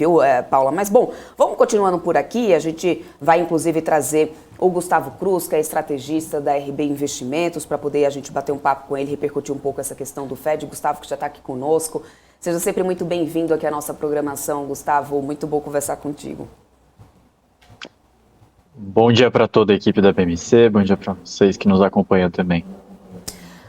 Viu, Paula? Mas, bom, vamos continuando por aqui. A gente vai, inclusive, trazer o Gustavo Cruz, que é estrategista da RB Investimentos, para poder a gente bater um papo com ele, repercutir um pouco essa questão do Fed. Gustavo, que já está aqui conosco. Seja sempre muito bem-vindo aqui à nossa programação, Gustavo. Muito bom conversar contigo. Bom dia para toda a equipe da PMC, bom dia para vocês que nos acompanham também.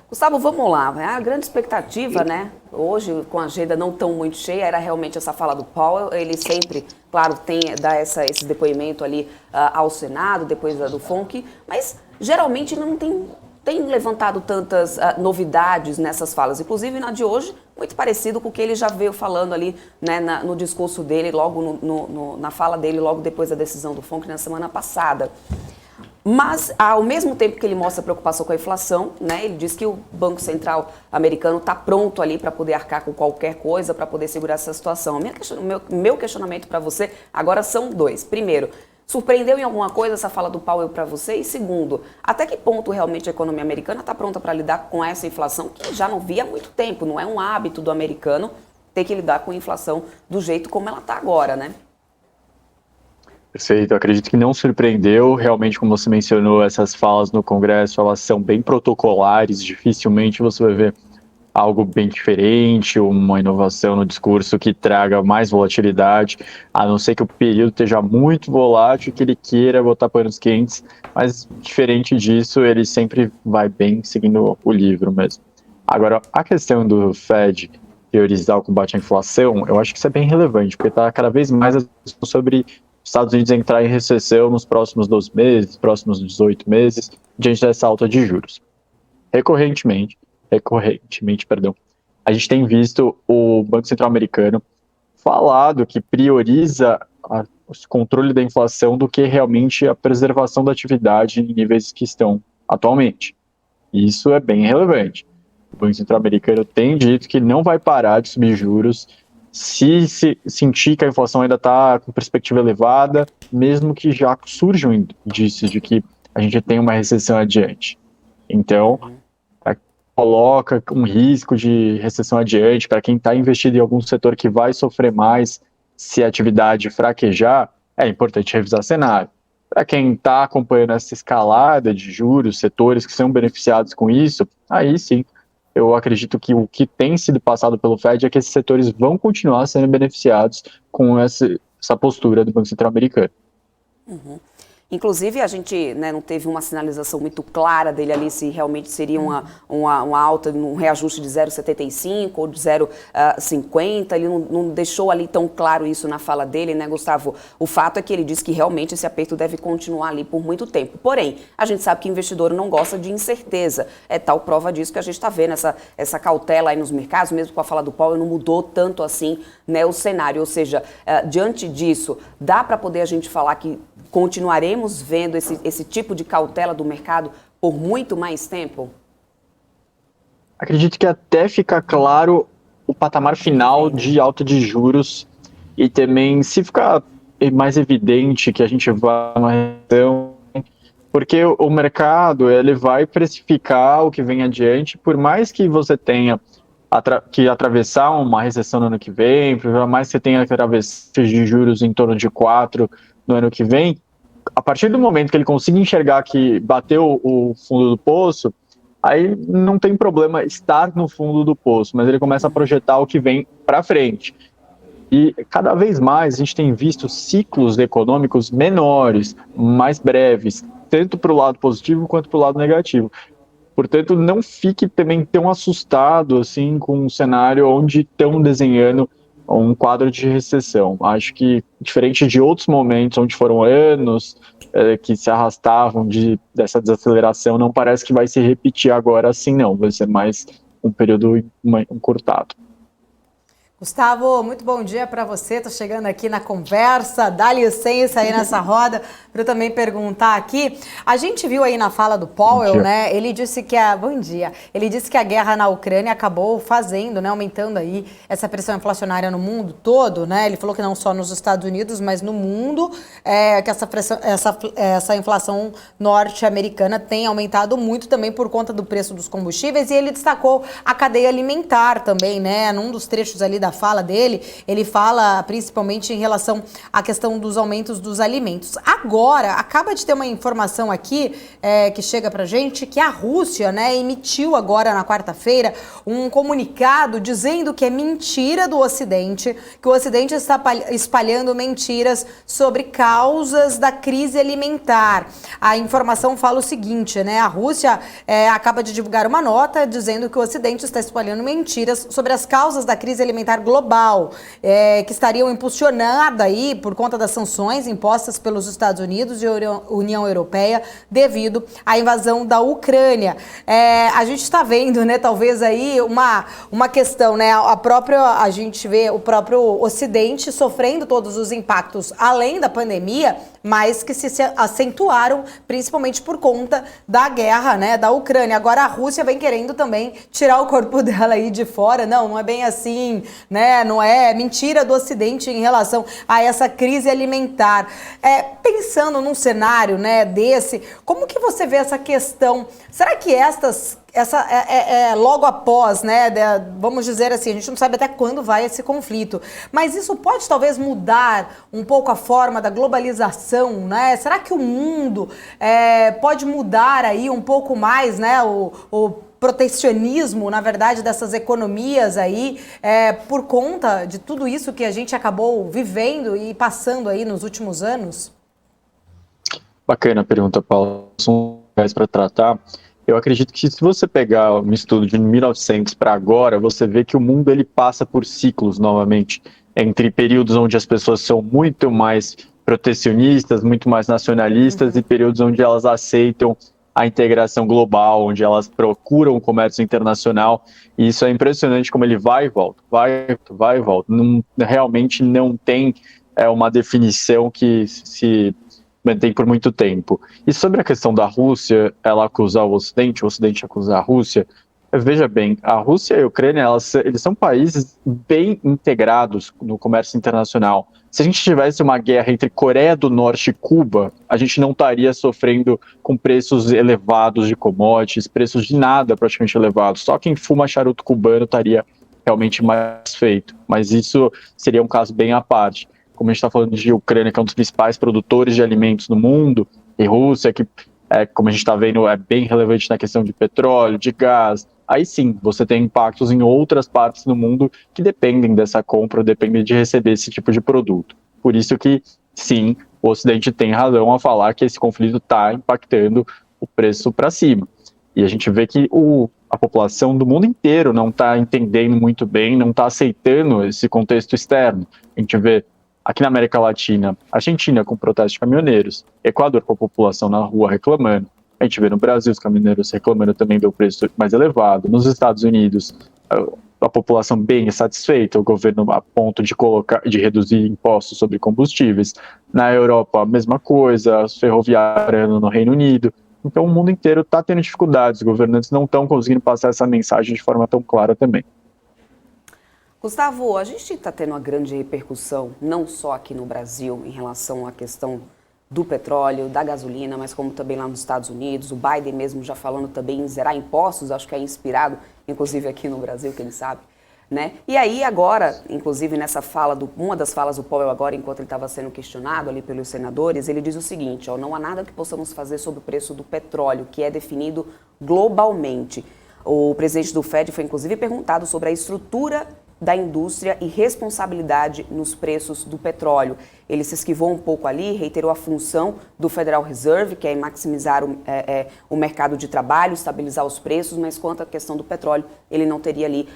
Gustavo, vamos lá. A grande expectativa, né? Hoje, com a agenda não tão muito cheia, era realmente essa fala do Powell. Ele sempre, claro, dá esse depoimento ali ao Senado, depois do FONC, mas geralmente ele não tem levantado tantas novidades nessas falas. Inclusive, na de hoje, muito parecido com o que ele já veio falando ali, né, no discurso dele, logo na fala dele, logo depois da decisão do FONC na semana passada. Mas, ao mesmo tempo que ele mostra preocupação com a inflação, né, ele diz que o Banco Central americano está pronto ali para poder arcar com qualquer coisa, para poder segurar essa situação. Meu questionamento para você agora são dois. Primeiro, surpreendeu em alguma coisa essa fala do Powell para você? E segundo, até que ponto realmente a economia americana está pronta para lidar com essa inflação que já não via há muito tempo? Não é um hábito do americano ter que lidar com a inflação do jeito como ela está agora, né? Perfeito, eu acredito que não surpreendeu, realmente, como você mencionou, essas falas no Congresso, elas são bem protocolares, dificilmente você vai ver algo bem diferente, uma inovação no discurso que traga mais volatilidade, a não ser que o período esteja muito volátil e que ele queira botar panos quentes, mas diferente disso, ele sempre vai bem seguindo o livro mesmo. Agora, a questão do Fed priorizar o combate à inflação, eu acho que isso é bem relevante, porque está cada vez mais a discussão sobre Estados Unidos entrar em recessão nos próximos 12 meses, próximos 18 meses, diante dessa alta de juros. Recorrentemente, a gente tem visto o Banco Central americano falado que prioriza o controle da inflação do que realmente a preservação da atividade em níveis que estão atualmente. E isso é bem relevante. O Banco Central americano tem dito que não vai parar de subir juros se sentir que a inflação ainda está com perspectiva elevada, mesmo que já surjam indícios de que a gente tem uma recessão adiante. Então, coloca um risco de recessão adiante para quem está investido em algum setor que vai sofrer mais se a atividade fraquejar, é importante revisar cenário. Para quem está acompanhando essa escalada de juros, setores que são beneficiados com isso, aí sim, eu acredito que o que tem sido passado pelo Fed é que esses setores vão continuar sendo beneficiados com essa postura do Banco Central americano. Uhum. Inclusive, a gente, né, não teve uma sinalização muito clara dele ali se realmente seria uma alta, um reajuste de 0,75 ou de 0,50. Ele não deixou ali tão claro isso na fala dele, né, Gustavo? O fato é que ele disse que realmente esse aperto deve continuar ali por muito tempo. Porém, a gente sabe que o investidor não gosta de incerteza. É tal prova disso que a gente está vendo, essa cautela aí nos mercados, mesmo com a fala do Powell, não mudou tanto assim, né, o cenário. Ou seja, diante disso, dá para poder a gente falar que continuaremos vendo esse tipo de cautela do mercado por muito mais tempo? Acredito que até ficar claro o patamar final de alta de juros e também se ficar mais evidente que a gente vai uma recessão, porque o mercado ele vai precificar o que vem adiante, por mais que você tenha que atravessar uma recessão no ano que vem, por mais que você tenha que atravessar de juros em torno de 4 no ano que vem, a partir do momento que ele consiga enxergar que bateu o fundo do poço, aí não tem problema estar no fundo do poço, mas ele começa a projetar o que vem para frente. E cada vez mais a gente tem visto ciclos econômicos menores, mais breves, tanto para o lado positivo quanto para o lado negativo. Portanto, não fique também tão assustado assim com um cenário onde estão desenhando um quadro de recessão. Acho que, diferente de outros momentos onde foram anos que se arrastavam dessa desaceleração, não parece que vai se repetir agora assim, não. Vai ser mais um período encurtado. Gustavo, muito bom dia para você. Estou chegando aqui na conversa. Dá licença aí nessa roda para eu também perguntar aqui. A gente viu aí na fala do Powell, né? Ele disse que bom dia. Ele disse que a guerra na Ucrânia acabou fazendo, né, aumentando aí essa pressão inflacionária no mundo todo, né? Ele falou que não só nos Estados Unidos, mas no mundo, que essa inflação norte-americana tem aumentado muito também por conta do preço dos combustíveis, e ele destacou a cadeia alimentar também, né? Num dos trechos ali da fala dele, ele fala principalmente em relação à questão dos aumentos dos alimentos. Agora, acaba de ter uma informação aqui que chega pra gente que a Rússia, né, emitiu agora na quarta-feira um comunicado dizendo que é mentira do Ocidente, que o Ocidente está espalhando mentiras sobre causas da crise alimentar. A informação fala o seguinte, né? A Rússia acaba de divulgar uma nota dizendo que o Ocidente está espalhando mentiras sobre as causas da crise alimentar global, que estariam impulsionadas aí por conta das sanções impostas pelos Estados Unidos e União Europeia devido à invasão da Ucrânia. A gente está vendo, né, talvez aí uma questão, né, a gente vê o próprio Ocidente sofrendo todos os impactos além da pandemia, mas que se acentuaram principalmente por conta da guerra, né, da Ucrânia. Agora a Rússia vem querendo também tirar o corpo dela aí de fora. Não é bem assim, né? Não é mentira do Ocidente em relação a essa crise alimentar. Pensando num cenário, né, desse, como que você vê essa questão? Será que logo após, né, vamos dizer assim, a gente não sabe até quando vai esse conflito, mas isso pode talvez mudar um pouco a forma da globalização, né? Será que o mundo pode mudar aí um pouco mais, né, o protecionismo, na verdade, dessas economias aí, por conta de tudo isso que a gente acabou vivendo e passando aí nos últimos anos? Bacana a pergunta, Paulo. São para tratar. Eu acredito que se você pegar um estudo de 1900 para agora, você vê que o mundo ele passa por ciclos novamente, entre períodos onde as pessoas são muito mais protecionistas, muito mais nacionalistas, e períodos onde elas aceitam a integração global, onde elas procuram o comércio internacional, e isso é impressionante como ele vai e volta, vai e volta. Realmente não tem uma definição que se mantém por muito tempo. E sobre a questão da Rússia, ela acusar o Ocidente acusar a Rússia, veja bem, a Rússia e a Ucrânia, eles são países bem integrados no comércio internacional. Se a gente tivesse uma guerra entre Coreia do Norte e Cuba, a gente não estaria sofrendo com preços elevados de commodities, preços de nada praticamente elevados. Só quem fuma charuto cubano estaria realmente mais feito. Mas isso seria um caso bem à parte. Como a gente está falando de Ucrânia, que é um dos principais produtores de alimentos no mundo, e Rússia, que, como a gente está vendo, é bem relevante na questão de petróleo, de gás, aí sim, você tem impactos em outras partes do mundo que dependem dessa compra, dependem de receber esse tipo de produto. Por isso que, sim, o Ocidente tem razão a falar que esse conflito está impactando o preço para cima. E a gente vê que a população do mundo inteiro não está entendendo muito bem, não está aceitando esse contexto externo. A gente vê aqui na América Latina, Argentina com protesto de caminhoneiros, Equador com a população na rua reclamando. A gente vê no Brasil os caminhoneiros reclamando também do preço mais elevado. Nos Estados Unidos, a população bem insatisfeita, o governo a ponto de reduzir impostos sobre combustíveis. Na Europa, a mesma coisa, os ferroviários no Reino Unido. Então, o mundo inteiro está tendo dificuldades, os governantes não estão conseguindo passar essa mensagem de forma tão clara também. Gustavo, a gente está tendo uma grande repercussão, não só aqui no Brasil, em relação à questão do petróleo, da gasolina, mas como também lá nos Estados Unidos. O Biden mesmo já falando também em zerar impostos, acho que é inspirado, inclusive aqui no Brasil, quem sabe, né? E aí agora, inclusive nessa fala, uma das falas do Powell agora, enquanto ele estava sendo questionado ali pelos senadores, ele diz o seguinte, não há nada que possamos fazer sobre o preço do petróleo, que é definido globalmente. O presidente do FED foi inclusive perguntado sobre a estrutura da indústria e responsabilidade nos preços do petróleo. Ele se esquivou um pouco ali, reiterou a função do Federal Reserve, que é maximizar o mercado de trabalho, estabilizar os preços, mas quanto à questão do petróleo, ele não teria ali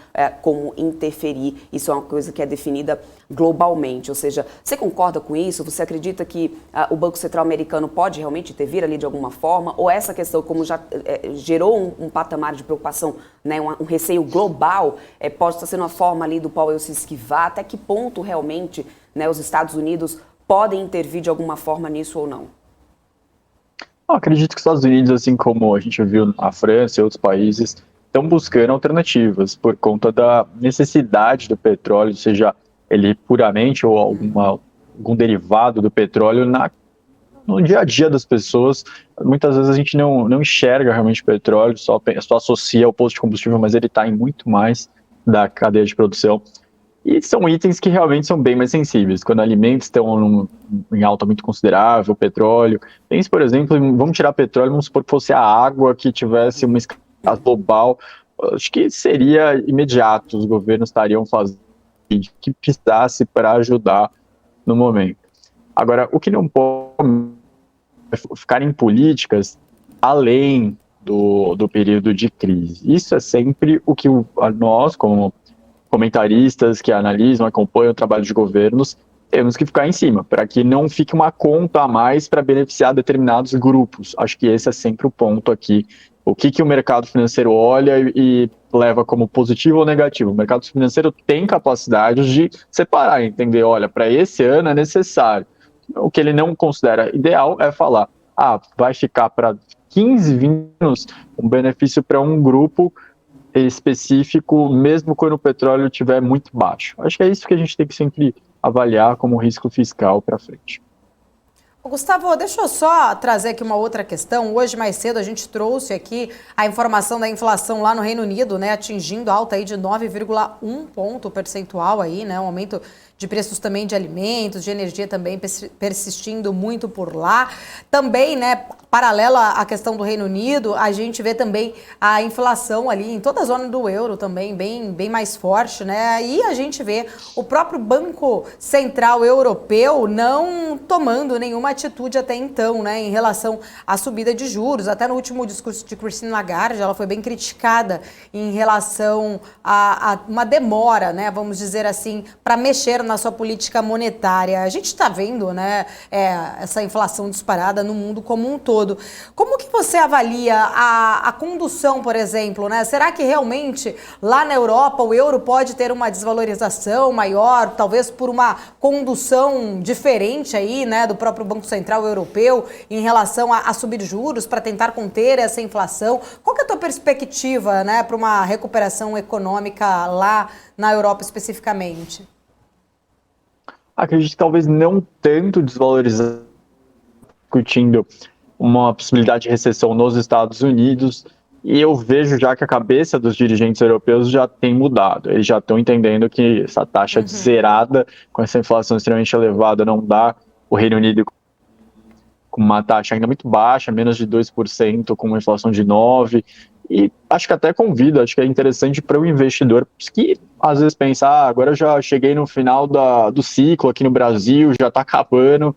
como interferir. Isso é uma coisa que é definida globalmente. Ou seja, você concorda com isso? Você acredita que o Banco Central americano pode realmente intervir ali de alguma forma? Ou essa questão, como já gerou um patamar de preocupação, né, um receio global, pode estar sendo uma forma ali do Powell se esquivar? Até que ponto realmente, né, os Estados Unidos podem intervir de alguma forma nisso ou não? Eu acredito que os Estados Unidos, assim como a gente viu a França e outros países, estão buscando alternativas por conta da necessidade do petróleo, seja ele puramente ou algum derivado do petróleo no dia a dia das pessoas. Muitas vezes a gente não enxerga realmente o petróleo, só associa ao posto de combustível, mas ele está em muito mais da cadeia de produção. E são itens que realmente são bem mais sensíveis. Quando alimentos estão em alta muito considerável, petróleo. Pense, por exemplo, vamos tirar petróleo, vamos supor que fosse a água que tivesse uma escala global. Acho que seria imediato, os governos estariam fazendo o que precisasse para ajudar no momento. Agora, o que não pode é ficar em políticas além do período de crise. Isso é sempre o que nós, como comentaristas que analisam, acompanham o trabalho de governos, temos que ficar em cima, para que não fique uma conta a mais para beneficiar determinados grupos. Acho que esse é sempre o ponto aqui. O que o mercado financeiro olha e leva como positivo ou negativo? O mercado financeiro tem capacidade de separar, entender, olha, para esse ano é necessário. O que ele não considera ideal é falar, vai ficar para 15, 20 anos um benefício para um grupo específico, mesmo quando o petróleo estiver muito baixo. Acho que é isso que a gente tem que sempre avaliar como risco fiscal para frente. Gustavo, deixa eu só trazer aqui uma outra questão. Hoje, mais cedo, a gente trouxe aqui a informação da inflação lá no Reino Unido, né, atingindo alta aí de 9,1 ponto percentual aí, né, um aumento de preços também de alimentos, de energia também persistindo muito por lá. Também, né, paralela à questão do Reino Unido, a gente vê também a inflação ali em toda a zona do euro também bem mais forte, né? E a gente vê o próprio Banco Central Europeu não tomando nenhuma atitude até então, né, em relação à subida de juros. Até no último discurso de Christine Lagarde, ela foi bem criticada em relação a uma demora, né, vamos dizer assim, para mexer na sua política monetária. A gente está vendo, né, essa inflação disparada no mundo como um todo. Como que você avalia a condução, por exemplo, né? Será que realmente lá na Europa o euro pode ter uma desvalorização maior, talvez por uma condução diferente aí, né, do próprio Banco Central Europeu em relação a subir juros para tentar conter essa inflação? Qual que é a tua perspectiva, né, para uma recuperação econômica lá na Europa especificamente? Acredito que talvez não tanto desvalorizar, discutindo uma possibilidade de recessão nos Estados Unidos, e eu vejo já que a cabeça dos dirigentes europeus já tem mudado. Eles já estão entendendo que essa taxa de zerada, com essa inflação extremamente elevada, não dá. O Reino Unido com uma taxa ainda muito baixa, menos de 2%, com uma inflação de 9%, e acho que até convido, acho que é interessante para o investidor que às vezes pensa, agora eu já cheguei no final do ciclo aqui no Brasil, já está acabando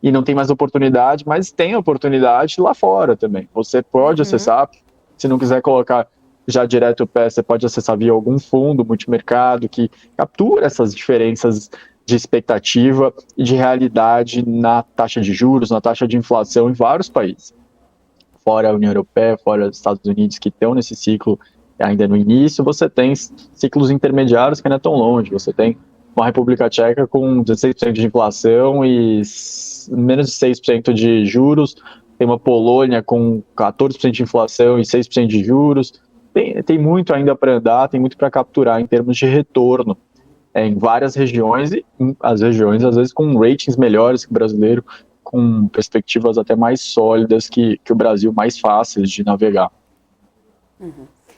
e não tem mais oportunidade, mas tem oportunidade lá fora também. Você pode acessar, se não quiser colocar já direto o pé, você pode acessar via algum fundo multimercado que captura essas diferenças de expectativa e de realidade na taxa de juros, na taxa de inflação em vários países. Fora a União Europeia, fora os Estados Unidos, que estão nesse ciclo ainda no início, você tem ciclos intermediários que não é tão longe. Você tem uma República Tcheca com 16% de inflação e menos de 6% de juros, tem uma Polônia com 14% de inflação e 6% de juros. Tem muito ainda para andar, tem muito para capturar em termos de retorno em várias regiões, e as regiões às vezes com ratings melhores que o brasileiro, com perspectivas até mais sólidas que o Brasil, mais fáceis de navegar.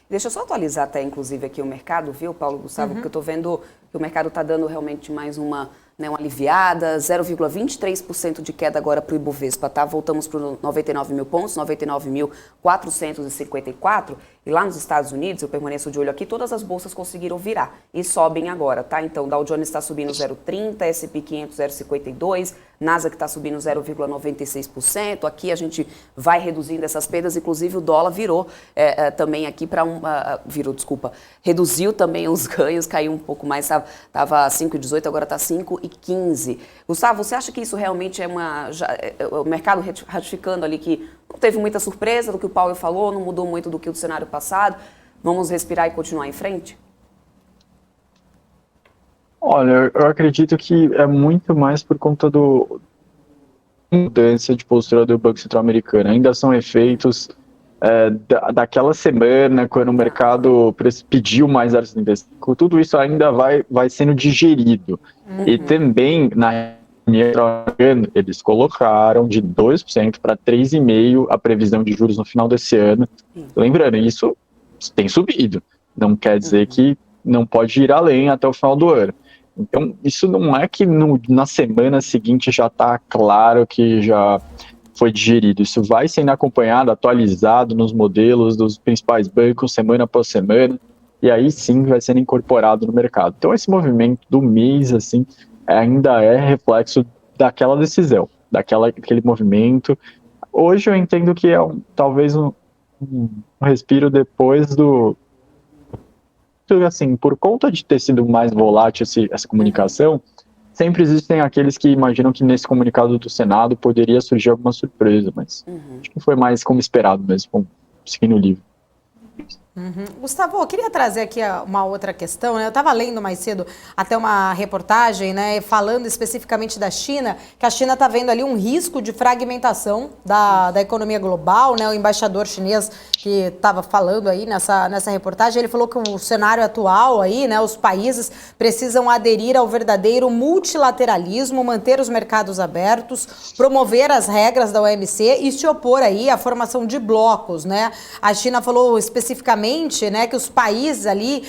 Deixa eu só atualizar até, inclusive, aqui o mercado, viu, Paulo, Gustavo, porque eu estou vendo que o mercado está dando realmente mais uma aliviada, 0,23% de queda agora para o Ibovespa, tá? Voltamos para os 99 mil pontos, 99.454, e lá nos Estados Unidos, eu permaneço de olho aqui, todas as bolsas conseguiram virar e sobem agora, tá? Então, Dow Jones está subindo 0,30, S&P 500 0,52, Nasdaq está subindo 0,96%, aqui a gente vai reduzindo essas perdas, inclusive o dólar virou também aqui para reduziu também os ganhos, caiu um pouco mais, estava 5,18, agora está 5,15. Gustavo, você acha que isso realmente é o mercado ratificando ali que não teve muita surpresa do que o Powell falou, não mudou muito do que o cenário passado? Vamos respirar e continuar em frente? Olha, eu acredito que é muito mais por conta mudança de postura do Banco Central americano. Ainda são efeitos daquela semana, quando o mercado pediu mais áreas de investimento. Tudo isso ainda vai sendo digerido. E também, na reunião, eles colocaram de 2% para 3,5% a previsão de juros no final desse ano. Lembrando, isso tem subido. Não quer dizer que não pode ir além até o final do ano. Então, isso não é que na semana seguinte já está claro que já foi digerido. Isso vai sendo acompanhado, atualizado nos modelos dos principais bancos, semana após semana, e aí sim vai sendo incorporado no mercado. Então, esse movimento do mês, assim, ainda é reflexo daquela decisão, daquele movimento. Hoje eu entendo que é talvez um respiro depois assim, por conta de ter sido mais volátil essa comunicação, sempre existem aqueles que imaginam que nesse comunicado do Senado poderia surgir alguma surpresa, mas acho que foi mais como esperado mesmo, seguindo o livro. Gustavo, eu queria trazer aqui uma outra questão, né? Eu estava lendo mais cedo até uma reportagem, né, falando especificamente da China, que a China está vendo ali um risco de fragmentação da economia global, né? O embaixador chinês que estava falando aí nessa reportagem, ele falou que o cenário atual aí, né, os países precisam aderir ao verdadeiro multilateralismo, manter os mercados abertos, promover as regras da OMC e se opor aí à formação de blocos, né? A China falou especificamente, né, que os países ali,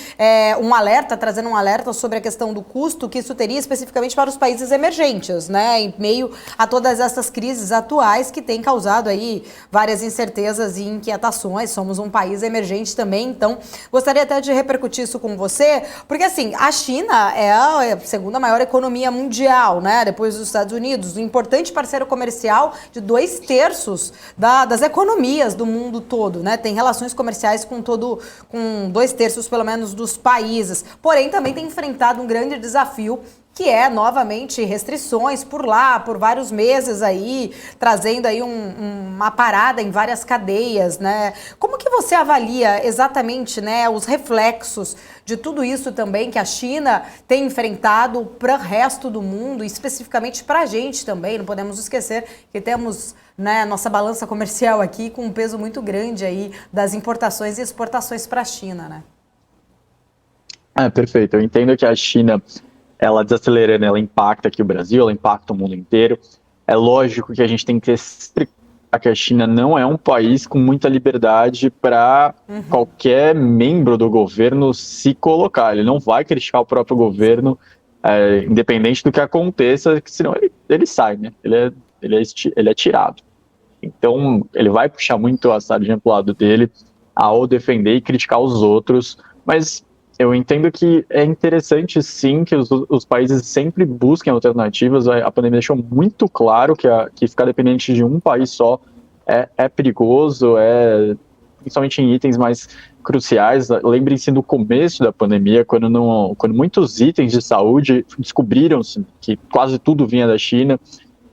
trazendo um alerta sobre a questão do custo que isso teria especificamente para os países emergentes, né, em meio a todas essas crises atuais que têm causado aí várias incertezas e inquietações. Somos um país emergente também, então gostaria até de repercutir isso com você, porque assim, a China é a segunda maior economia mundial, né, depois dos Estados Unidos, um importante parceiro comercial de 2/3 das economias do mundo todo, né, tem relações comerciais com 2/3 pelo menos dos países, porém também tem enfrentado um grande desafio, que é novamente restrições por lá, por vários meses aí, trazendo aí uma parada em várias cadeias, né? Como que você avalia exatamente, né, os reflexos de tudo isso também que a China tem enfrentado para o resto do mundo, e especificamente para a gente também? Não podemos esquecer que temos, né, nossa balança comercial aqui com um peso muito grande aí das importações e exportações para a China, né? Perfeito. Eu entendo que a China, ela desacelerando, ela impacta aqui o Brasil, ela impacta o mundo inteiro. É lógico que a gente tem que explicar que a China não é um país com muita liberdade para qualquer membro do governo se colocar. Ele não vai criticar o próprio governo, independente do que aconteça, senão ele sai, né? Ele é tirado. Então, ele vai puxar muito a sardinha para o lado dele ao defender e criticar os outros, mas eu entendo que é interessante, sim, que os países sempre busquem alternativas. A pandemia deixou muito claro que ficar dependente de um país só é perigoso, principalmente em itens mais cruciais. Lembrem-se do começo da pandemia, quando muitos itens de saúde descobriram-se que quase tudo vinha da China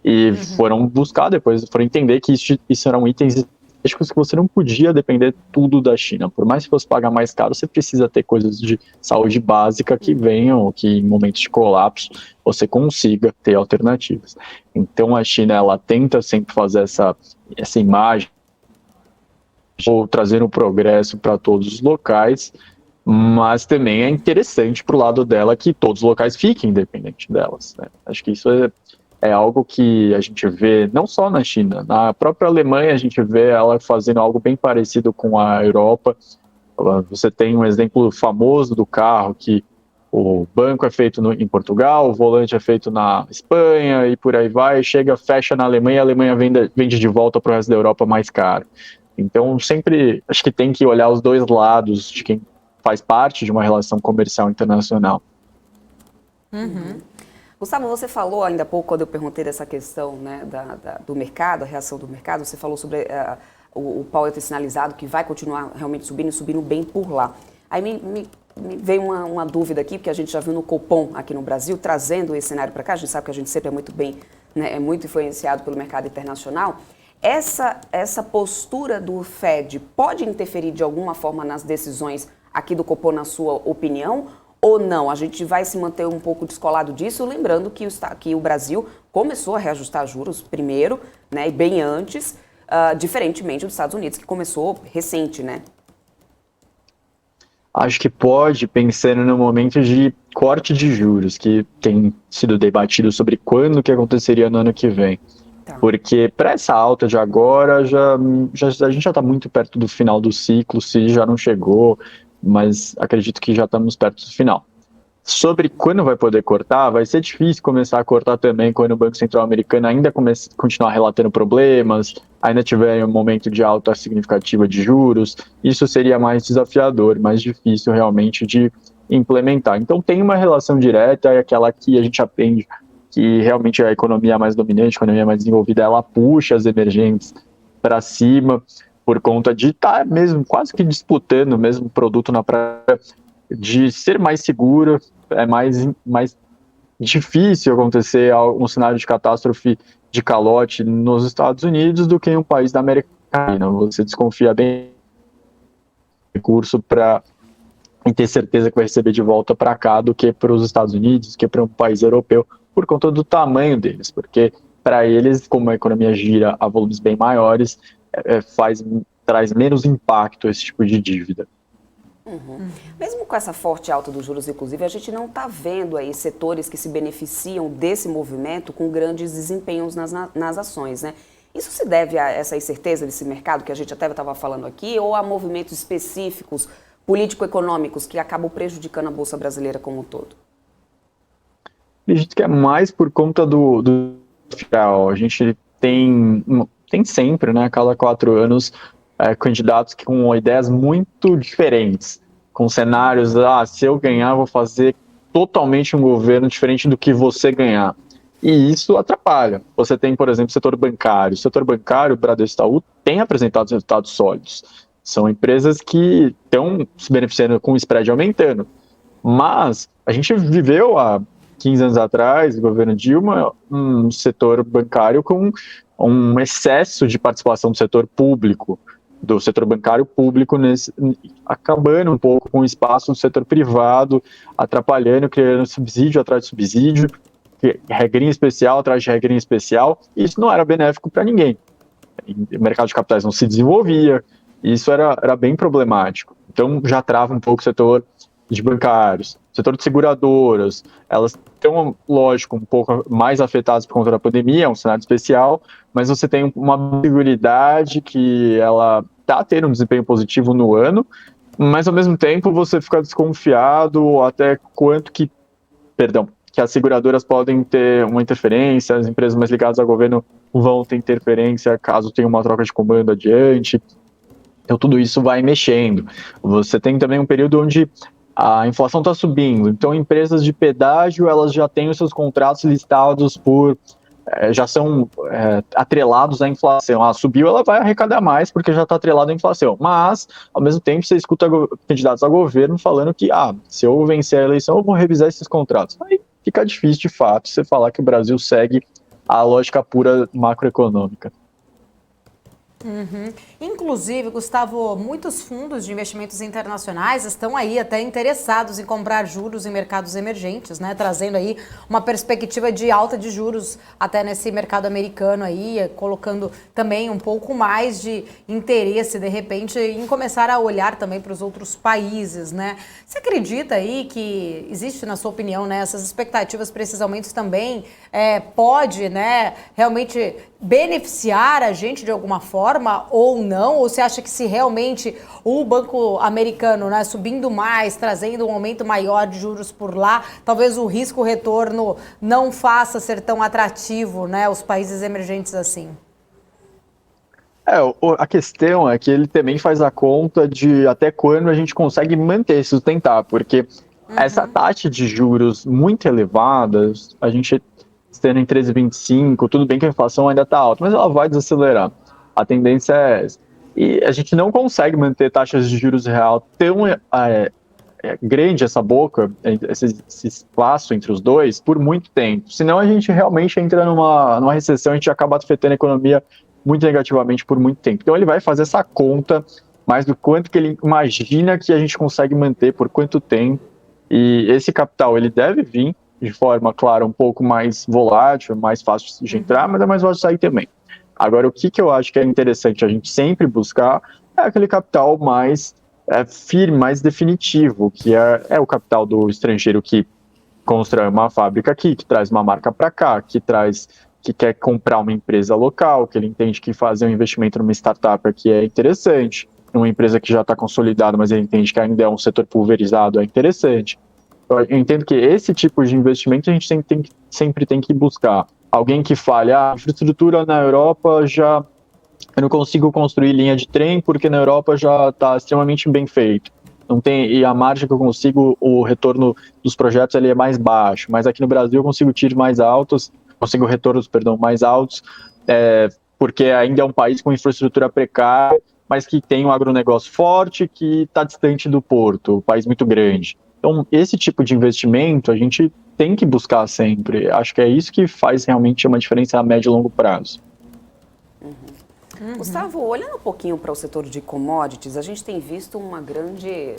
e foram buscar depois, foram entender que isso eram itens que você não podia depender tudo da China. Por mais que fosse pagar mais caro, você precisa ter coisas de saúde básica que venham, que em momentos de colapso você consiga ter alternativas. Então a China, ela tenta sempre fazer essa imagem, ou trazer um progresso para todos os locais, mas também é interessante para o lado dela que todos os locais fiquem independentes delas, né? Acho que isso é algo que a gente vê não só na China, na própria Alemanha a gente vê ela fazendo algo bem parecido com a Europa. Você tem um exemplo famoso do carro, que o banco é feito em Portugal, o volante é feito na Espanha e por aí vai, fecha na Alemanha e a Alemanha vende de volta para o resto da Europa mais caro. Então sempre acho que tem que olhar os dois lados de quem faz parte de uma relação comercial internacional. Gustavo, você falou ainda há pouco, quando eu perguntei dessa questão, né, do mercado, a reação do mercado, você falou sobre o Powell ter sinalizado que vai continuar realmente subindo bem por lá. Aí me veio uma dúvida aqui, porque a gente já viu no Copom aqui no Brasil, trazendo esse cenário para cá. A gente sabe que a gente sempre é muito bem, né, é muito influenciado pelo mercado internacional. Essa postura do Fed pode interferir de alguma forma nas decisões aqui do Copom, na sua opinião? ou não? A gente vai se manter um pouco descolado disso, lembrando que o Brasil começou a reajustar juros primeiro, né, e bem antes, diferentemente dos Estados Unidos, que começou recente, né? Acho que pode, pensando no momento de corte de juros, que tem sido debatido sobre quando que aconteceria no ano que vem. Tá. Porque para essa alta de agora, a gente já está muito perto do final do ciclo, se já não chegou, mas acredito que já estamos perto do final. Sobre quando vai poder cortar, vai ser difícil começar a cortar também quando o Banco Central americano ainda continuar relatando problemas, ainda tiver um momento de alta significativa de juros. Isso seria mais desafiador, mais difícil realmente de implementar. Então tem uma relação direta, é aquela que a gente aprende que realmente a economia mais dominante, a economia mais desenvolvida, ela puxa as emergentes para cima por conta de estar mesmo quase que disputando o mesmo produto na praia, de ser mais seguro, é mais difícil acontecer um cenário de catástrofe de calote nos Estados Unidos do que em um país da América Latina. Você desconfia bem do recurso para ter certeza que vai receber de volta para cá do que para os Estados Unidos, do que para um país europeu, por conta do tamanho deles, porque para eles, como a economia gira a volumes bem maiores, traz menos impacto esse tipo de dívida. Uhum. Mesmo com essa forte alta dos juros, inclusive, a gente não está vendo aí setores que se beneficiam desse movimento com grandes desempenhos nas ações, né? Isso se deve a essa incerteza desse mercado que a gente até estava falando aqui, ou a movimentos específicos, político-econômicos, que acabam prejudicando a Bolsa Brasileira como um todo? Acredito que é mais por conta do fiscal. A gente tem sempre, né, a cada 4 anos, candidatos com ideias muito diferentes, com cenários, se eu ganhar, vou fazer totalmente um governo diferente do que você ganhar. E isso atrapalha. Você tem, por exemplo, o setor bancário. O setor bancário, o Bradesco Itaú, tem apresentado resultados sólidos. São empresas que estão se beneficiando com o spread aumentando. Mas a gente viveu há 15 anos atrás, no governo Dilma, um setor bancário com um excesso de participação do setor público, do setor bancário público, acabando um pouco com o espaço do setor privado, atrapalhando, criando subsídio atrás de subsídio, regrinha especial atrás de regrinha especial. E isso não era benéfico para ninguém. O mercado de capitais não se desenvolvia, e isso era bem problemático. Então já trava um pouco o setor de bancários, setor de seguradoras, elas estão, lógico, um pouco mais afetadas por conta da pandemia, é um cenário especial, mas você tem uma seguridade que ela está tendo um desempenho positivo no ano, mas ao mesmo tempo você fica desconfiado até quanto que as seguradoras podem ter uma interferência, as empresas mais ligadas ao governo vão ter interferência caso tenha uma troca de comando adiante. Então tudo isso vai mexendo. Você tem também um período onde a inflação está subindo, então empresas de pedágio elas já têm os seus contratos listados já são atrelados à inflação. Subiu, ela vai arrecadar mais porque já está atrelado à inflação. Mas, ao mesmo tempo, você escuta candidatos a governo falando que se eu vencer a eleição, eu vou revisar esses contratos. Aí fica difícil, de fato, você falar que o Brasil segue a lógica pura macroeconômica. Uhum. Inclusive, Gustavo, muitos fundos de investimentos internacionais estão aí até interessados em comprar juros em mercados emergentes, né? Trazendo aí uma perspectiva de alta de juros até nesse mercado americano aí, colocando também um pouco mais de interesse, de repente, em começar a olhar também para os outros países, né? Você acredita aí que existe, na sua opinião, né, essas expectativas para esses aumentos também pode, né, realmente beneficiar a gente de alguma forma ou não? Ou você acha que se realmente o banco americano, né, subindo mais, trazendo um aumento maior de juros por lá, talvez o risco-retorno não faça ser tão atrativo, né, os países emergentes assim? A questão é que ele também faz a conta de até quando a gente consegue manter, sustentar, porque essa taxa de juros muito elevada, a gente estando em 13,25, tudo bem que a inflação ainda está alta, mas ela vai desacelerar. A tendência é essa. E a gente não consegue manter taxas de juros real tão grande, essa boca, esse espaço entre os dois, por muito tempo. Senão a gente realmente entra numa recessão, a gente acaba afetando a economia muito negativamente por muito tempo. Então ele vai fazer essa conta mais do quanto que ele imagina que a gente consegue manter, por quanto tempo. E esse capital, ele deve vir de forma, claro, um pouco mais volátil, mais fácil de entrar, mas é mais fácil de sair também. Agora, o que eu acho que é interessante a gente sempre buscar é aquele capital mais firme, mais definitivo, que é o capital do estrangeiro que constrói uma fábrica aqui, que traz uma marca para cá, que quer comprar uma empresa local, que ele entende que fazer um investimento numa startup aqui é interessante, numa empresa que já está consolidada, mas ele entende que ainda é um setor pulverizado, é interessante. Eu entendo que esse tipo de investimento a gente sempre tem que buscar. Alguém que fale, a infraestrutura na Europa eu não consigo construir linha de trem porque na Europa já está extremamente bem feito. Não tem, e a margem que eu consigo, o retorno dos projetos ele é mais baixo, mas aqui no Brasil eu consigo tiros mais altos, consigo retornos, mais altos, porque ainda é um país com infraestrutura precária, mas que tem um agronegócio forte, que está distante do porto, um país muito grande. Então, esse tipo de investimento a gente tem que buscar sempre. Acho que é isso que faz realmente uma diferença a médio e longo prazo. Gustavo, olhando um pouquinho para o setor de commodities, a gente tem visto uma grande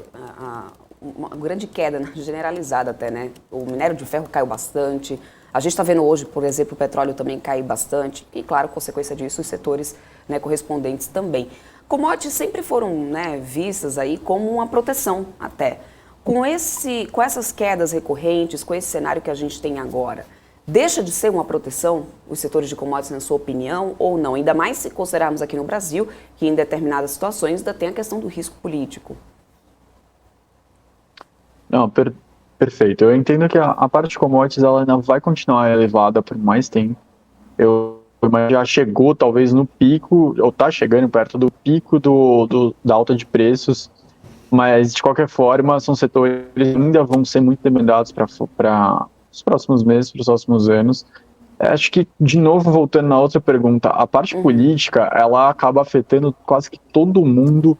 queda generalizada até, né? O minério de ferro caiu bastante. A gente está vendo hoje, por exemplo, o petróleo também cair bastante. E, claro, consequência disso, os setores, né, correspondentes também. Commodities sempre foram, né, vistas aí como uma proteção até. Com essas quedas recorrentes, com esse cenário que a gente tem agora, deixa de ser uma proteção os setores de commodities, na sua opinião, ou não? Ainda mais se considerarmos aqui no Brasil que em determinadas situações ainda tem a questão do risco político. Não, perfeito. Eu entendo que a parte de commodities ela ainda vai continuar elevada por mais tempo. Mas já chegou talvez no pico, ou está chegando perto do pico da alta de preços, mas de qualquer forma são setores que ainda vão ser muito demandados para os próximos meses, para os próximos anos. Acho que, de novo, voltando na outra pergunta, a parte política, ela acaba afetando quase que todo mundo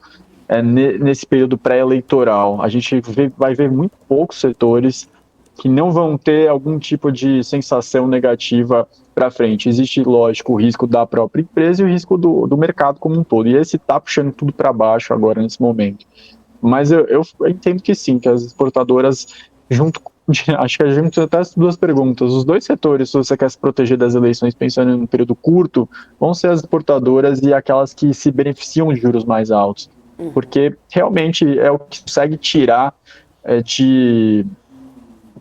nesse período pré-eleitoral. A gente vai ver muito poucos setores que não vão ter algum tipo de sensação negativa para frente. Existe, lógico, o risco da própria empresa e o risco do mercado como um todo. E esse está puxando tudo para baixo agora, nesse momento. Mas eu entendo que sim, que as exportadoras, acho que a gente até as duas perguntas, os dois setores, se você quer se proteger das eleições pensando em um período curto, vão ser as exportadoras e aquelas que se beneficiam de juros mais altos, porque realmente é o que consegue tirar de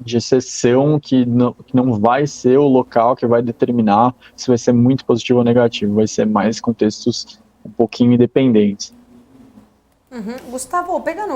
exceção que não vai ser o local que vai determinar se vai ser muito positivo ou negativo, vai ser mais contextos um pouquinho independentes. Gustavo, pegando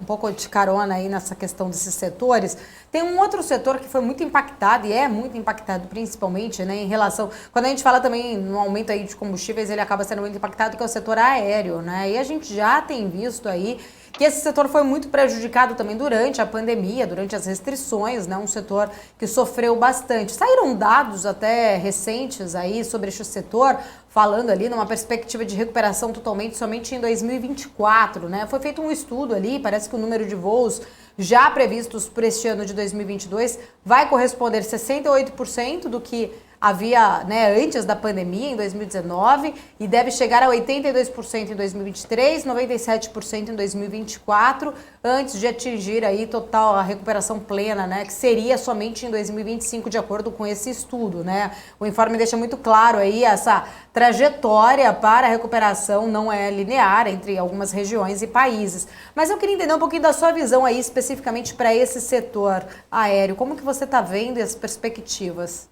um pouco de carona aí nessa questão desses setores, tem um outro setor que foi muito impactado e é muito impactado principalmente, né, em relação, quando a gente fala também no aumento aí de combustíveis, ele acaba sendo muito impactado, que é o setor aéreo, né, e a gente já tem visto aí que esse setor foi muito prejudicado também durante a pandemia, durante as restrições, né? Um setor que sofreu bastante. Saíram dados até recentes aí sobre esse setor, falando ali numa perspectiva de recuperação totalmente somente em 2024, né? Foi feito um estudo ali, parece que o número de voos já previstos para este ano de 2022 vai corresponder 68% do que havia, né, antes da pandemia, em 2019, e deve chegar a 82% em 2023, 97% em 2024, antes de atingir aí total a recuperação plena, né, que seria somente em 2025, de acordo com esse estudo, né? O informe deixa muito claro aí essa trajetória para a recuperação não é linear entre algumas regiões e países. Mas eu queria entender um pouquinho da sua visão aí, especificamente para esse setor aéreo. Como que você está vendo as perspectivas?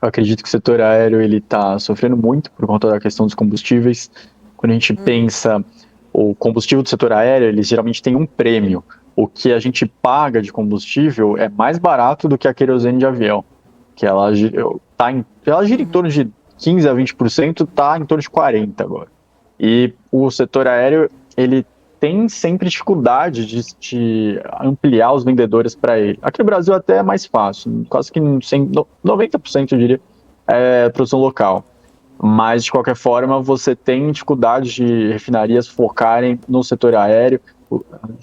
Eu acredito que o setor aéreo ele está sofrendo muito por conta da questão dos combustíveis. Quando a gente pensa o combustível do setor aéreo, ele geralmente tem um prêmio. O que a gente paga de combustível é mais barato do que a querosene de avião, que ela gira em torno de 15% a 20%, está em torno de 40% agora. E o setor aéreo ele tem sempre dificuldade de ampliar os vendedores para ele. Aqui no Brasil até é mais fácil, quase que 90% eu diria, é produção local. Mas, de qualquer forma, você tem dificuldade de refinarias focarem no setor aéreo.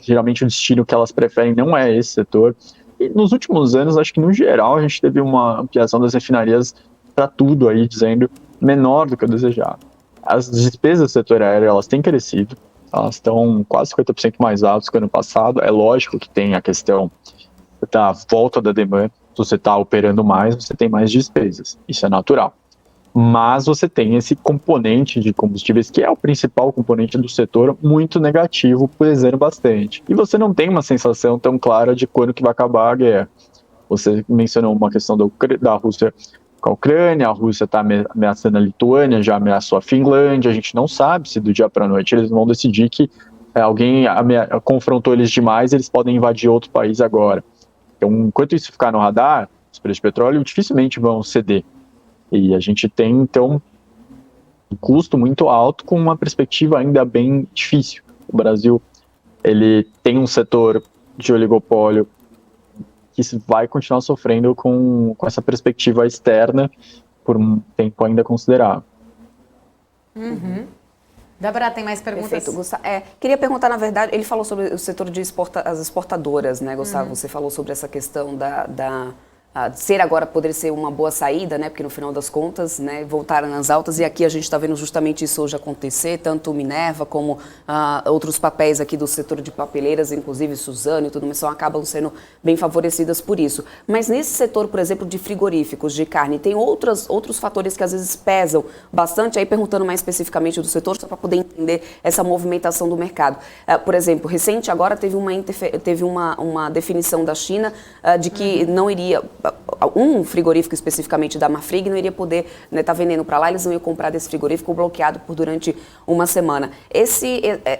Geralmente o destino que elas preferem não é esse setor. E nos últimos anos, acho que no geral, a gente teve uma ampliação das refinarias para tudo aí, dizendo menor do que o desejado. As despesas do setor aéreo, elas têm crescido. elas estão quase 50% mais altas que o ano passado. É lógico que tem a questão da volta da demanda. Se você está operando mais, você tem mais despesas. Isso é natural. Mas você tem esse componente de combustíveis, que é o principal componente do setor, muito negativo, pesando bastante. E você não tem uma sensação tão clara de quando que vai acabar a guerra. Você mencionou uma questão da Rússia com a Ucrânia, a Rússia está ameaçando a Lituânia, já ameaçou a Finlândia, a gente não sabe se do dia para a noite eles vão decidir que alguém confrontou eles demais, eles podem invadir outro país agora. Então, enquanto isso ficar no radar, os preços de petróleo dificilmente vão ceder. E a gente tem, então, um custo muito alto com uma perspectiva ainda bem difícil. O Brasil, ele tem um setor de oligopólio que vai continuar sofrendo com essa perspectiva externa por um tempo ainda considerável. Uhum. Débora, tem mais perguntas? Perfeito, Gustavo. Queria perguntar, na verdade, ele falou sobre o setor de as exportadoras, né, Gustavo? Você falou sobre essa questão poder ser uma boa saída, né? Porque no final das contas, né, voltaram nas altas, e aqui a gente está vendo justamente isso hoje acontecer, tanto Minerva como outros papéis aqui do setor de papeleiras, inclusive Suzano e tudo mais, acabam sendo bem favorecidas por isso. Mas nesse setor, por exemplo, de frigoríficos, de carne, tem outros fatores que às vezes pesam bastante, aí perguntando mais especificamente do setor, só para poder entender essa movimentação do mercado. Por exemplo, recente agora teve uma definição da China de que não iria... Um frigorífico especificamente da Marfrig não iria poder estar vendendo para lá, eles não iam comprar desse frigorífico bloqueado durante uma semana.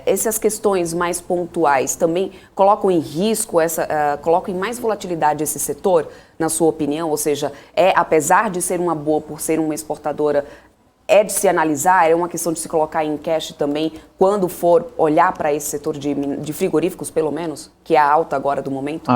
Essas questões mais pontuais também colocam em risco, colocam em mais volatilidade esse setor, na sua opinião? Ou seja, apesar de ser uma boa por ser uma exportadora, é de se analisar, é uma questão de se colocar em cash também, quando for olhar para esse setor de frigoríficos, pelo menos, que é a alta agora do momento?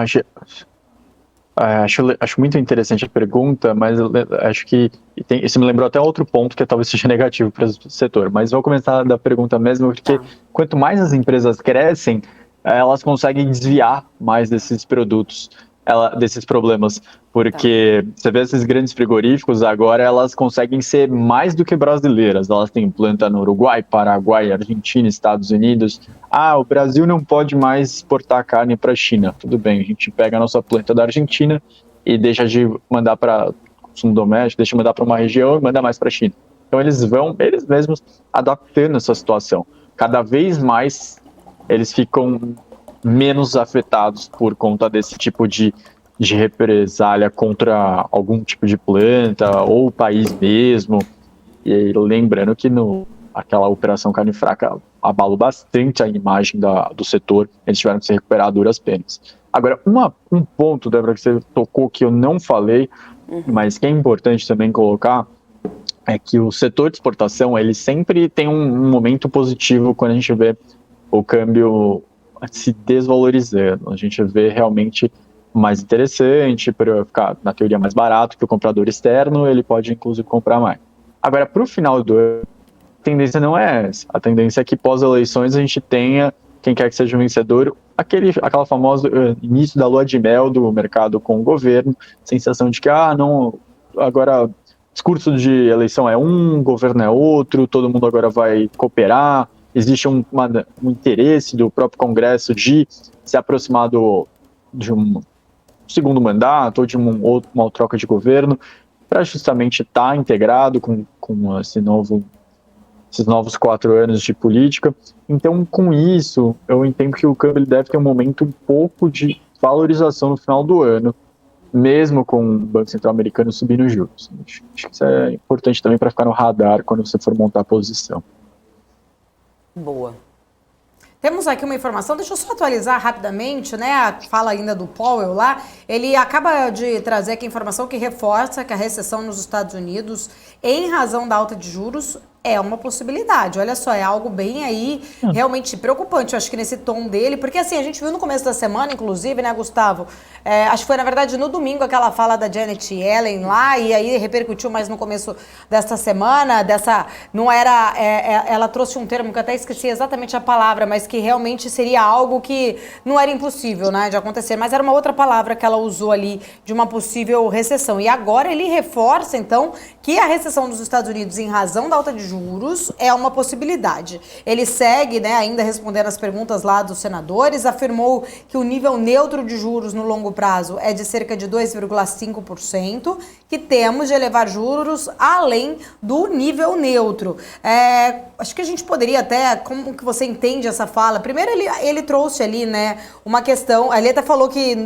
Acho muito interessante a pergunta, mas acho que isso me lembrou até outro ponto que talvez seja negativo para o setor. Mas vou começar da pergunta mesmo, porque quanto mais as empresas crescem, elas conseguem desviar mais desses produtos, desses problemas. Porque você vê esses grandes frigoríficos, agora elas conseguem ser mais do que brasileiras. Elas têm planta no Uruguai, Paraguai, Argentina, Estados Unidos. O Brasil não pode mais exportar carne para a China. Tudo bem, a gente pega a nossa planta da Argentina e deixa de mandar para consumo doméstico, deixa de mandar para uma região e manda mais para a China. Então eles mesmos adaptando essa situação. Cada vez mais eles ficam menos afetados por conta desse tipo de represália contra algum tipo de planta ou o país mesmo. E lembrando que aquela operação carne fraca abalou bastante a imagem do setor, eles tiveram que se recuperar a duras penas. Agora, um ponto, Débora, que você tocou que eu não falei, mas que é importante também colocar, é que o setor de exportação, ele sempre tem um momento positivo quando a gente vê o câmbio se desvalorizando. A gente vê realmente mais interessante, para ficar, na teoria, mais barato para o comprador externo, ele pode, inclusive, comprar mais. Agora, para o final do ano, a tendência não é essa. A tendência é que pós-eleições a gente tenha, quem quer que seja o vencedor, aquela famosa início da lua de mel do mercado com o governo, sensação de que, agora discurso de eleição é um, governo é outro, todo mundo agora vai cooperar, existe um interesse do próprio Congresso de se aproximar de um segundo mandato ou de uma troca de governo, para justamente estar integrado com esses novos 4 anos de política. Então, com isso, eu entendo que o câmbio deve ter um momento um pouco de valorização no final do ano, mesmo com o Banco Central americano subindo os juros. Acho que isso é importante também para ficar no radar quando você for montar a posição. Boa. Temos aqui uma informação, deixa eu só atualizar rapidamente, né? A fala ainda do Powell lá. Ele acaba de trazer aqui a informação que reforça que a recessão nos Estados Unidos, em razão da alta de juros, é uma possibilidade. Olha só, é algo bem aí realmente preocupante, eu acho que nesse tom dele, porque assim, a gente viu no começo da semana, inclusive, né, Gustavo? Acho que foi, na verdade, no domingo, aquela fala da Janet Yellen lá, e aí repercutiu mais no começo desta semana, ela trouxe um termo que eu até esqueci exatamente a palavra, mas que realmente seria algo que não era impossível, né, de acontecer, mas era uma outra palavra que ela usou ali, de uma possível recessão. E agora ele reforça, então, que a recessão dos Estados Unidos, em razão da alta de juros, juros é uma possibilidade. Ele segue, né, ainda respondendo as perguntas lá dos senadores, afirmou que o nível neutro de juros no longo prazo é de cerca de 2,5%, que temos de elevar juros além do nível neutro. Acho que a gente poderia até, como que você entende essa fala? Primeiro ele trouxe ali, né, uma questão, ele até falou que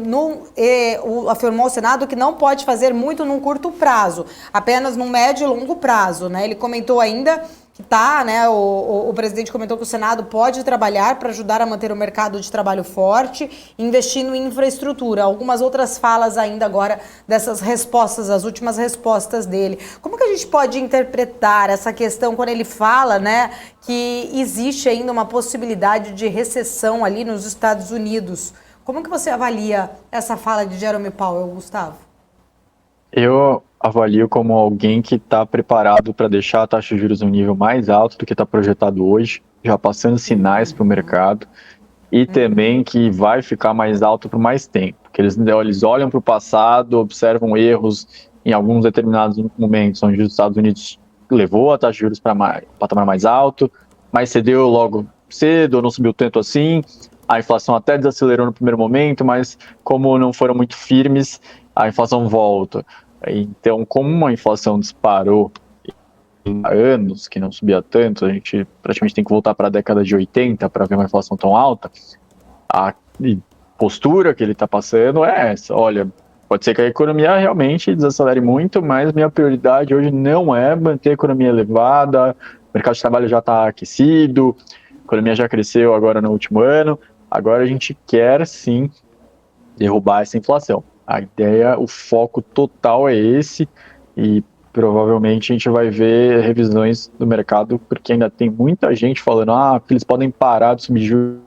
afirmou ao Senado que não pode fazer muito num curto prazo, apenas num médio e longo prazo, né? Ele comentou ainda que né, o presidente comentou que o Senado pode trabalhar para ajudar a manter o mercado de trabalho forte, investindo em infraestrutura. Algumas outras falas ainda agora dessas respostas, as últimas respostas dele. Como que a gente pode interpretar essa questão quando ele fala, né, que existe ainda uma possibilidade de recessão ali nos Estados Unidos? Como que você avalia essa fala de Jerome Powell, Gustavo? Eu avalio como alguém que está preparado para deixar a taxa de juros no nível mais alto do que está projetado hoje, já passando sinais para o mercado, e também que vai ficar mais alto por mais tempo. Que eles olham para o passado, observam erros em alguns determinados momentos, onde os Estados Unidos levou a taxa de juros para patamar mais alto, mas cedeu logo cedo, não subiu tanto assim, a inflação até desacelerou no primeiro momento, mas como não foram muito firmes, a inflação volta. Então, como a inflação disparou há anos, que não subia tanto, a gente praticamente tem que voltar para a década de 80 para ver uma inflação tão alta, a postura que ele está passando é essa. Olha, pode ser que a economia realmente desacelere muito, mas minha prioridade hoje não é manter a economia elevada, o mercado de trabalho já está aquecido, a economia já cresceu agora no último ano, agora a gente quer sim derrubar essa inflação. A ideia, o foco total é esse, e provavelmente a gente vai ver revisões do mercado, porque ainda tem muita gente falando que eles podem parar de subir juros,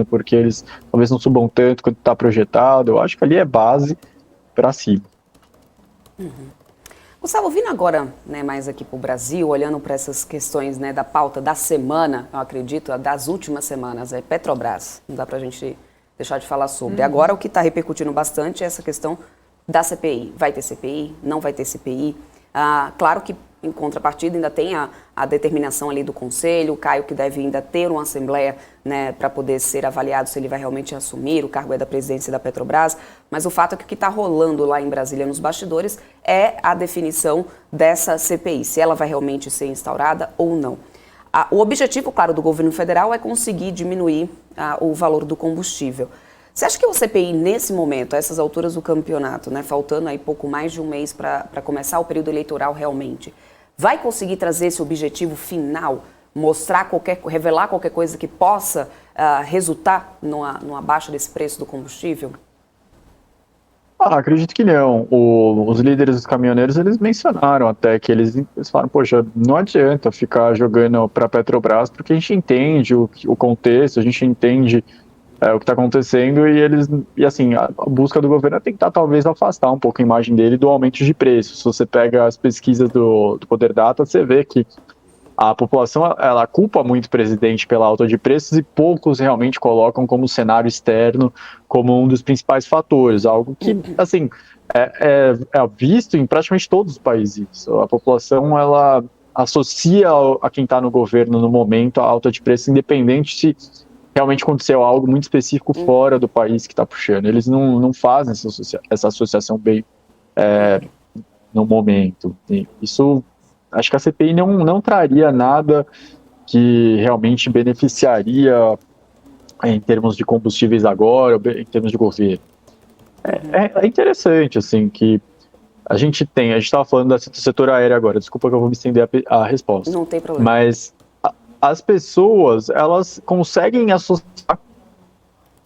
porque eles talvez não subam tanto quanto está projetado. Eu acho que ali é base para cima. Gustavo, vindo agora, né, mais aqui para o Brasil, olhando para essas questões, né, da pauta da semana, eu acredito, das últimas semanas, Petrobras, não dá para a gente deixar de falar sobre. Agora, o que está repercutindo bastante é essa questão da CPI. Vai ter CPI? Não vai ter CPI? Claro que, em contrapartida, ainda tem a determinação ali do Conselho, o Caio que deve ainda ter uma assembleia, né, para poder ser avaliado se ele vai realmente assumir, o cargo é da presidência da Petrobras, mas o fato é que o que está rolando lá em Brasília nos bastidores é a definição dessa CPI, se ela vai realmente ser instaurada ou não. O objetivo, claro, do governo federal é conseguir diminuir o valor do combustível. Você acha que o CPI, nesse momento, a essas alturas do campeonato, né, faltando aí pouco mais de um mês para começar o período eleitoral realmente, vai conseguir trazer esse objetivo final, revelar qualquer coisa que possa resultar numa baixa desse preço do combustível? Acredito que não. Os líderes dos caminhoneiros, eles mencionaram até que eles falaram, poxa, não adianta ficar jogando para a Petrobras, porque a gente entende o contexto, a gente entende o que está acontecendo, e assim, a busca do governo é tentar talvez afastar um pouco a imagem dele do aumento de preços. Se você pega as pesquisas do Poder Data, você vê que a população, ela culpa muito o presidente pela alta de preços e poucos realmente colocam como cenário externo como um dos principais fatores, algo que, assim, é visto em praticamente todos os países. A população, ela associa a quem está no governo no momento a alta de preço, independente se realmente aconteceu algo muito específico fora do país que está puxando. Eles não fazem essa associação bem no momento. E isso, acho que a CPI não traria nada que realmente beneficiaria em termos de combustíveis agora, em termos de governo. É interessante, assim, que a gente estava falando do setor aéreo agora, desculpa que eu vou me estender a resposta. Não tem problema. Mas as pessoas, elas conseguem associar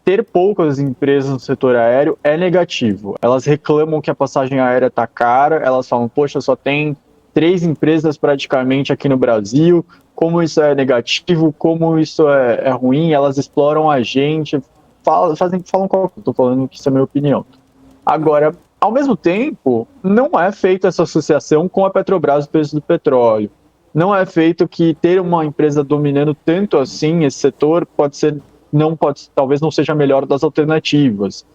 ter poucas empresas no setor aéreo é negativo. Elas reclamam que a passagem aérea está cara, elas falam, poxa, só tem 3 empresas praticamente aqui no Brasil, como isso é negativo, como isso é ruim, elas exploram a gente, falam estou falando que isso é a minha opinião. Agora, ao mesmo tempo, não é feita essa associação com a Petrobras, o preço do petróleo. Não é feito que ter uma empresa dominando tanto assim esse setor talvez não seja a melhor das alternativas.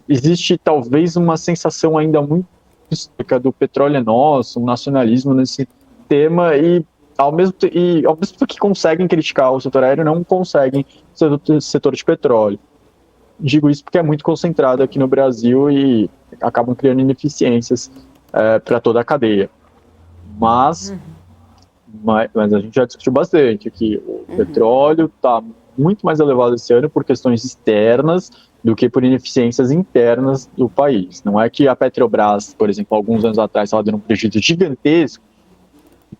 Existe talvez uma sensação ainda muito histórica do petróleo é nosso, um nacionalismo nesse tema, e ao mesmo tempo que conseguem criticar o setor aéreo, não conseguem o setor de petróleo. Digo isso porque é muito concentrado aqui no Brasil e acabam criando ineficiências para toda a cadeia. Mas a gente já discutiu bastante que o petróleo está muito mais elevado esse ano por questões externas do que por ineficiências internas do país. Não é que a Petrobras, por exemplo, alguns anos atrás estava dando um prejuízo gigantesco,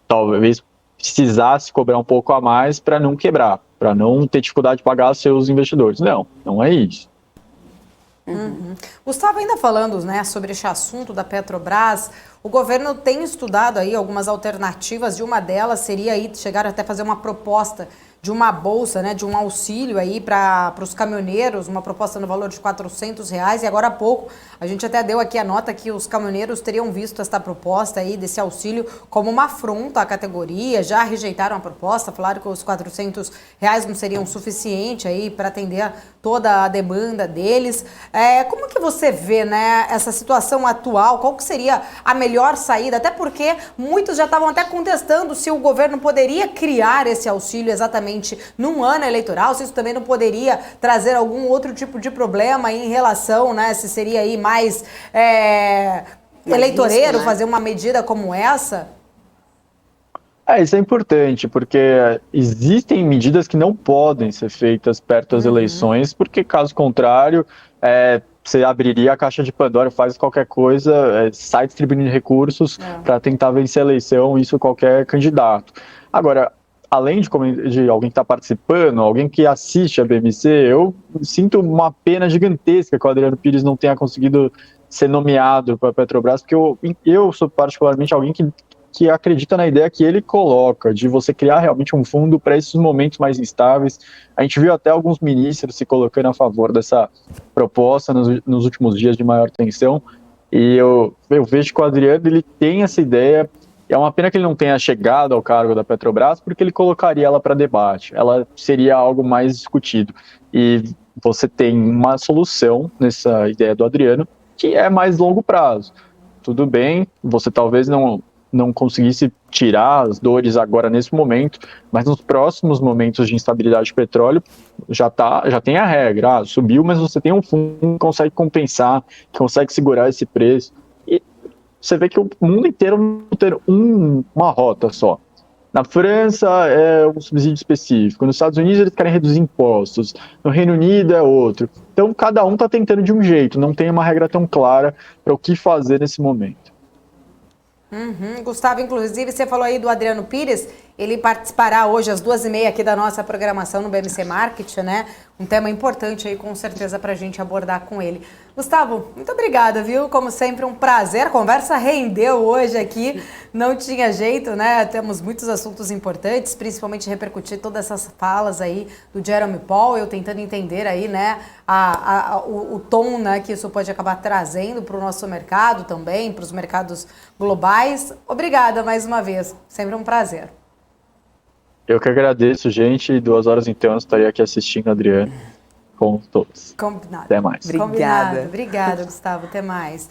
talvez precisasse cobrar um pouco a mais para não quebrar, para não ter dificuldade de pagar seus investidores. Não é isso. Gustavo, ainda falando, né, sobre esse assunto da Petrobras, o governo tem estudado aí algumas alternativas, e uma delas seria aí chegar até fazer uma proposta de uma bolsa, né, de um auxílio aí para os caminhoneiros, uma proposta no valor de R$400, e agora há pouco a gente até deu aqui a nota que os caminhoneiros teriam visto esta proposta aí desse auxílio como uma afronta à categoria, já rejeitaram a proposta, falaram que os R$400 não seriam suficiente aí para atender toda a demanda deles. Como que você vê, né, essa situação atual? Qual que seria a melhor saída? Até porque muitos já estavam até contestando se o governo poderia criar esse auxílio exatamente num ano eleitoral, se isso também não poderia trazer algum outro tipo de problema em relação, né, se seria aí mais eleitoreiro, risco, né? fazer uma medida como essa? Isso é importante, porque existem medidas que não podem ser feitas perto das eleições, porque caso contrário, você abriria a caixa de Pandora, faz qualquer coisa, sai distribuindo recursos para tentar vencer a eleição, isso qualquer candidato. Agora, além de alguém que está participando, alguém que assiste a BMC, eu sinto uma pena gigantesca que o Adriano Pires não tenha conseguido ser nomeado para a Petrobras, porque eu sou particularmente alguém que acredita na ideia que ele coloca, de você criar realmente um fundo para esses momentos mais instáveis. A gente viu até alguns ministros se colocando a favor dessa proposta nos últimos dias de maior tensão, e eu vejo que o Adriano ele tem essa ideia. É uma pena que ele não tenha chegado ao cargo da Petrobras, porque ele colocaria ela para debate, ela seria algo mais discutido. E você tem uma solução nessa ideia do Adriano, que é mais longo prazo. Tudo bem, você talvez não conseguisse tirar as dores agora nesse momento, mas nos próximos momentos de instabilidade de petróleo já tem a regra, subiu, mas você tem um fundo que consegue compensar, que consegue segurar esse preço. E você vê que o mundo inteiro não tem uma rota só. Na França é um subsídio específico, nos Estados Unidos eles querem reduzir impostos, no Reino Unido é outro. Então cada um está tentando de um jeito, não tem uma regra tão clara para o que fazer nesse momento. Gustavo, inclusive, você falou aí do Adriano Pires, ele participará hoje às 2h30 aqui da nossa programação no BMC Market, né? Um tema importante aí, com certeza, para a gente abordar com ele. Gustavo, muito obrigada, viu? Como sempre, um prazer. A conversa rendeu hoje aqui, não tinha jeito, né? Temos muitos assuntos importantes, principalmente repercutir todas essas falas aí do Jerome Powell, tentando entender aí, né, o tom, né, que isso pode acabar trazendo para o nosso mercado também, para os mercados globais. Obrigada mais uma vez, sempre um prazer. Eu que agradeço, gente. 2 horas então eu estarei aqui assistindo o Adriano com todos. Combinado. Até mais. Combinado. Obrigada, Gustavo. Até mais.